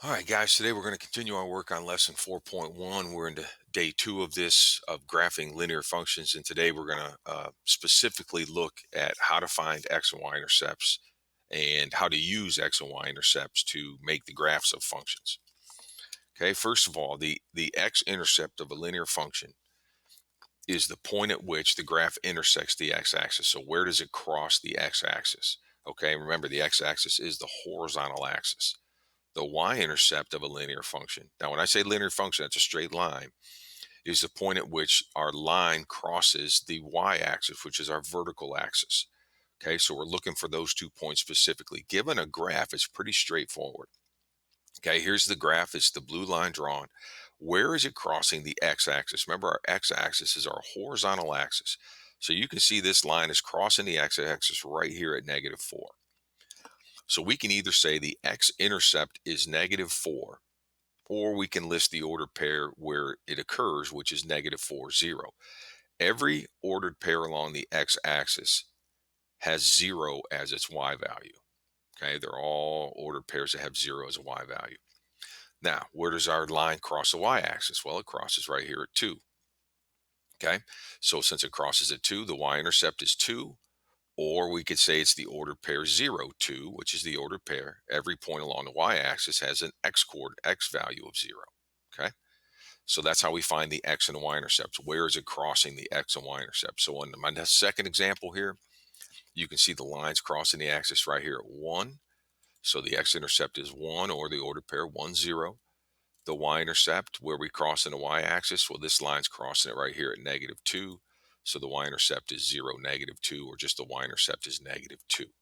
All right, guys, today we're going to continue our work on lesson 4.1. We're into day two of this, of graphing linear functions. And today we're going to specifically look at how to find x and y intercepts and how to use x and y intercepts to make the graphs of functions. Okay, first of all, the x-intercept of a linear function is the point at which the graph intersects the x-axis. So where does it cross the x-axis? Okay, remember the x-axis is the horizontal axis. The y-intercept of a linear function. Now, when I say linear function, that's a straight line, is the point at which our line crosses the y-axis, which is our vertical axis. Okay, so we're looking for those 2 points specifically. Given a graph, it's pretty straightforward. Okay, here's the graph. It's the blue line drawn. Where is it crossing the x-axis? Remember, our x-axis is our horizontal axis. So you can see this line is crossing the x-axis right here at -4. So we can either say the x-intercept is -4, or we can list the ordered pair where it occurs, which is -4, 0. Every ordered pair along the x-axis has 0 as its y value. Okay, they're all ordered pairs that have 0 as a y value. Now, where does our line cross the y-axis? Well, it crosses right here at 2. Okay, so since it crosses at 2, the y-intercept is 2. Or we could say it's the ordered pair 0, 2, which is the ordered pair. Every point along the y-axis has an x value of 0. Okay, so that's how we find the x and the y-intercepts. Where is it crossing the x and y-intercept? So in my second example here, you can see the lines crossing the axis right here at 1. So the x-intercept is 1, or the ordered pair 1, 0. The y-intercept, where we cross in the y-axis, well, this line's crossing it right here at -2. So the y-intercept is 0, -2, or just the y-intercept is -2.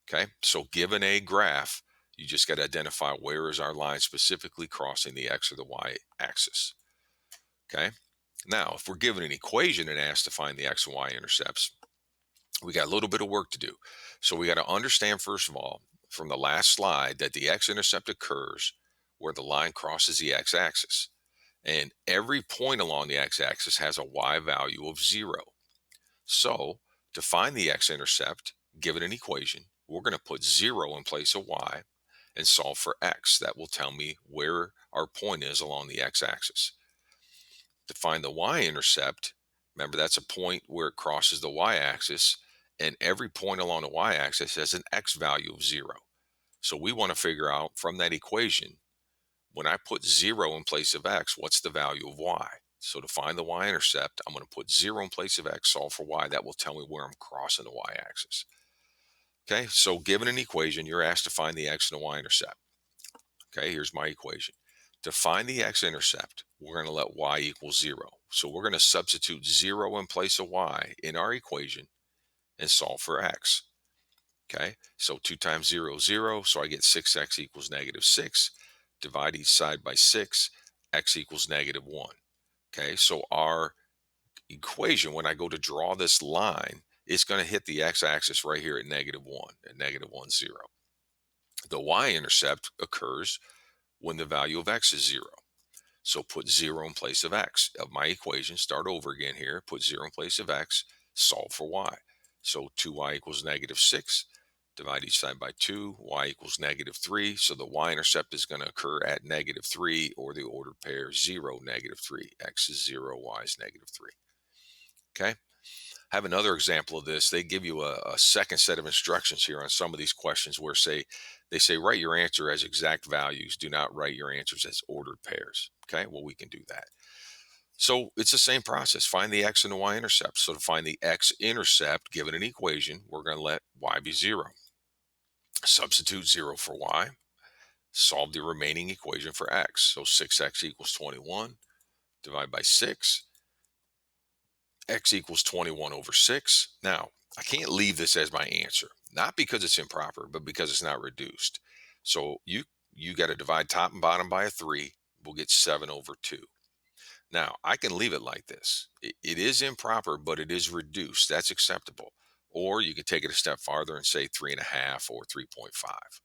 Okay, so given a graph, you just got to identify where is our line specifically crossing the x or the y axis. Okay, now if we're given an equation and asked to find the x and y intercepts, we got a little bit of work to do. So we got to understand, first of all, from the last slide, that the x-intercept occurs where the line crosses the x-axis. And every point along the x-axis has a y value of 0. So to find the x-intercept, given an equation, we're going to put 0 in place of y and solve for x. That will tell me where our point is along the x-axis. To find the y-intercept, remember that's a point where it crosses the y-axis, and every point along the y-axis has an x value of 0. So we want to figure out from that equation, when I put 0 in place of x, what's the value of y? So to find the y-intercept, I'm going to put 0 in place of x, solve for y. That will tell me where I'm crossing the y-axis. Okay, so given an equation, you're asked to find the x and the y-intercept. Okay, here's my equation. To find the x-intercept, we're going to let y equal 0. So we're going to substitute 0 in place of y in our equation and solve for x. Okay, so 2 times 0 is 0, so I get 6x equals -6. Divide each side by 6, x equals -1. Okay, so our equation, when I go to draw this line, it's going to hit the x-axis right here at -1, at -1, 0. The y-intercept occurs when the value of x is 0. So put 0 in place of x. Of my equation, start over again here, put 0 in place of x, solve for y. So 2y equals -6. Divide each side by 2, y equals -3. So the y-intercept is going to occur at -3, or the ordered pair 0, -3. X is 0, y is -3. Okay. I have another example of this. They give you a second set of instructions here on some of these questions where they say write your answer as exact values. Do not write your answers as ordered pairs. Okay, well, we can do that. So it's the same process. Find the x and the y-intercept. So to find the x-intercept, given an equation, we're going to let y be 0. Substitute 0 for y. Solve the remaining equation for x. So 6x equals 21. Divide by 6. X equals 21 over 6. Now, I can't leave this as my answer, not because it's improper, but because it's not reduced. So you got to divide top and bottom by a 3. We'll get 7 over 2. Now, I can leave it like this. It is improper, but it is reduced. That's acceptable. Or you could take it a step farther and say 3.5 or 3.5.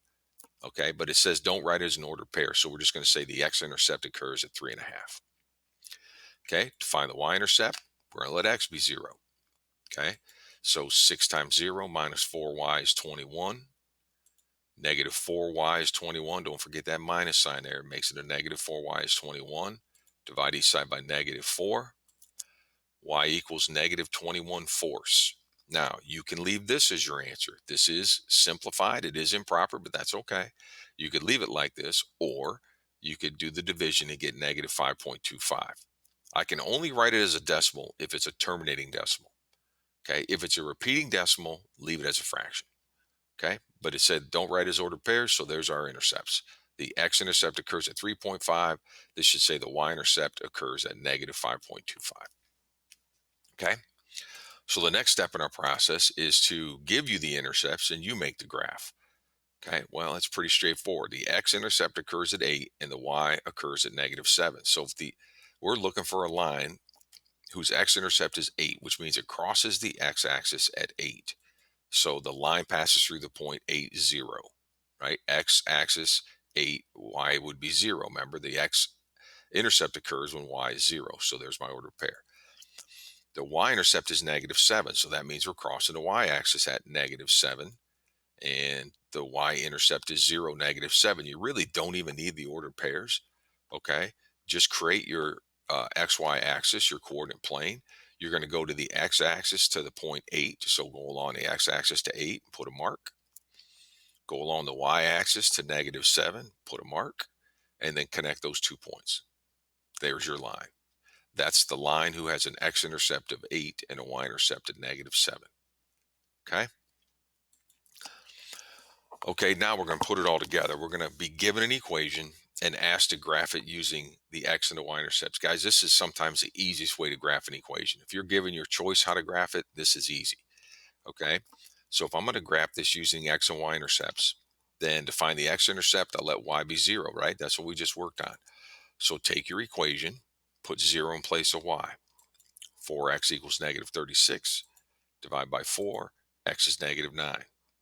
Okay, but it says don't write it as an ordered pair. So we're just going to say the x-intercept occurs at 3.5. Okay, to find the y-intercept, we're going to let x be 0. Okay, so 6 times 0 minus 4y is 21. Negative 4y is 21. Don't forget that minus sign there. It makes it a negative 4y is 21. Divide each side by negative 4. Y equals negative 21 fourths. Now, you can leave this as your answer. This is simplified. It is improper, but that's okay. You could leave it like this, or you could do the division and get negative 5.25. I can only write it as a decimal if it's a terminating decimal. Okay. If it's a repeating decimal, leave it as a fraction. Okay. But it said don't write as ordered pairs. So there's our intercepts. The x-intercept occurs at 3.5. This should say the y-intercept occurs at negative 5.25. Okay. So the next step in our process is to give you the intercepts and you make the graph. Okay. Well, it's pretty straightforward. The x-intercept occurs at 8 and the y occurs at negative 7. So if we're looking for a line whose x-intercept is 8, which means it crosses the x-axis at 8. So the line passes through the point 8, 0, right? X-axis 8, y would be 0. Remember, the x-intercept occurs when y is 0. So there's my ordered pair. The y-intercept is negative 7. So that means we're crossing the y-axis at negative 7. And the y-intercept is 0, negative 7. You really don't even need the ordered pairs. Okay. Just create your xy axis, your coordinate plane. You're going to go to the x-axis to the point 8. So go along the x-axis to 8, put a mark. Go along the y-axis to negative 7, put a mark. And then connect those 2 points. There's your line. That's the line who has an x-intercept of 8 and a y-intercept of negative 7. Okay. Okay, now we're going to put it all together. We're going to be given an equation and asked to graph it using the x and the y-intercepts. Guys, this is sometimes the easiest way to graph an equation. If you're given your choice how to graph it, this is easy. Okay, so if I'm going to graph this using x and y-intercepts, then to find the x-intercept, I'll let y be 0, right? That's what we just worked on. So take your equation, put 0 in place of y. 4x equals negative 36. Divide by 4, x is negative 9.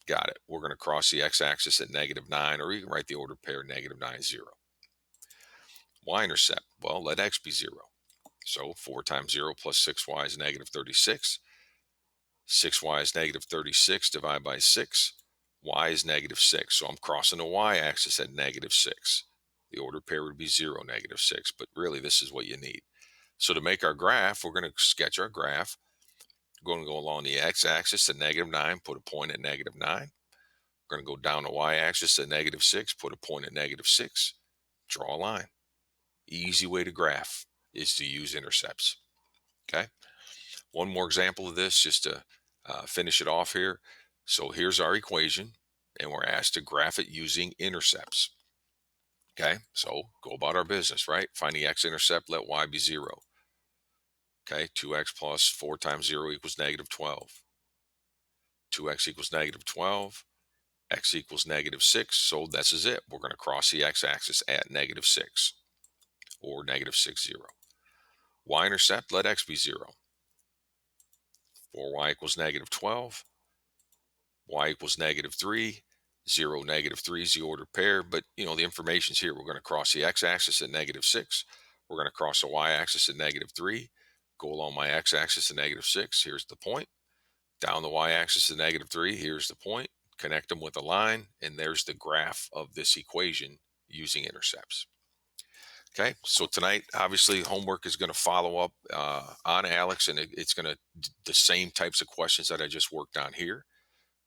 Got it. We're going to cross the x-axis at negative 9, or you can write the ordered pair negative 9, 0. Y-intercept, well, let x be 0. So 4 times 0 plus 6y is negative 36. 6y is negative 36 divided by 6. Y is negative 6. So I'm crossing the y-axis at negative 6. The ordered pair would be 0, negative 6. But really, this is what you need. So to make our graph, we're going to sketch our graph. We're going to go along the x-axis at negative 9, put a point at negative 9. We're going to go down the y-axis at negative 6, put a point at negative 6, draw a line. Easy way to graph is to use intercepts. Okay. One more example of this just to finish it off here. So here's our equation, and we're asked to graph it using intercepts. Okay. So go about our business, right? Find the x-intercept, let y be 0. Okay. 2x plus 4 times 0 equals negative 12. 2x equals negative 12. X equals negative 6. So this is it. We're going to cross the x-axis at negative 6 or negative 6, 0. Y-intercept, let x be 0. 4y equals negative 12. Y equals negative 3. 0, negative 3 is the ordered pair. But, the information's here. We're going to cross the x-axis at negative 6. We're going to cross the y-axis at negative 3. Go along my x-axis at negative 6. Here's the point. Down the y-axis at negative 3. Here's the point. Connect them with a line, and there's the graph of this equation using intercepts. Okay, so tonight, obviously, homework is going to follow up on Alex, and it's going to the same types of questions that I just worked on here.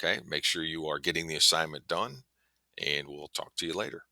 Okay, make sure you are getting the assignment done, and we'll talk to you later.